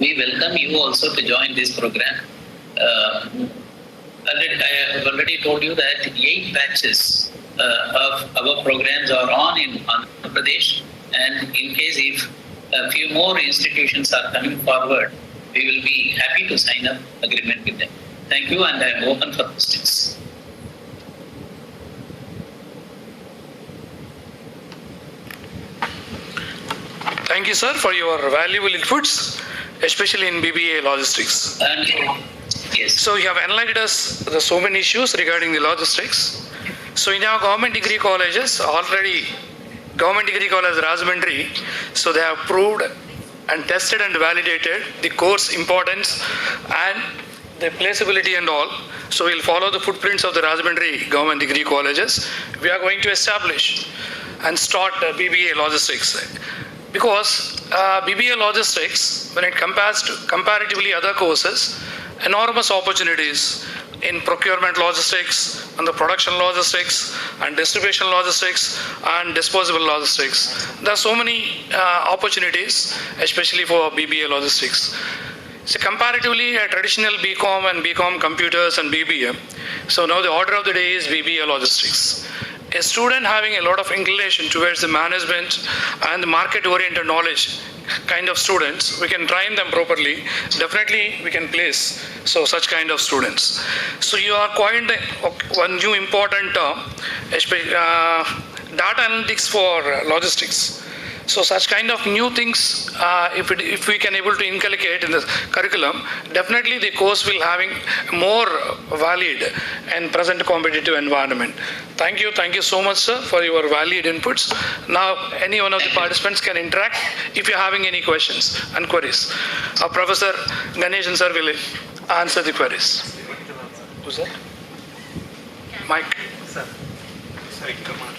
We welcome you also to join this program. I have already told you that 8 batches of our programs are on in Andhra Pradesh, and in case if a few more institutions are coming forward, we will be happy to sign up agreement with them. Thank you, and I am open for questions. Thank you, sir, for your valuable inputs, especially in BBA Logistics. And yes. So you have enlightened us the so many issues regarding the logistics. So in our government degree colleges, already Government Degree College Rajahmundry, so they have proved and tested and validated the course importance and the placeability and all. So we'll follow the footprints of the Rajahmundry Government Degree Colleges. We are going to establish and start BBA Logistics. Because BBA Logistics, when it compares to comparatively other courses, enormous opportunities in procurement logistics, and the production logistics, and distribution logistics, and disposable logistics. There are so many opportunities, especially for BBA Logistics. So comparatively, a traditional BCom and BCom computers and BBA. So now the order of the day is BBA Logistics. A student having a lot of inclination towards the management and the market-oriented knowledge kind of students, we can train them properly. Definitely, we can place such kind of students. So you are coined one new important term, especially data analytics for logistics. So such kind of new things, if we can able to inculcate in the curriculum, definitely the course will having more valid and present competitive environment. Thank you so much, sir, for your valued inputs. Now, any one of the participants can interact if you're having any questions and queries. Professor Ganeshan, sir, will answer the queries. Who's that? Mike. Sir. Sorry, come on.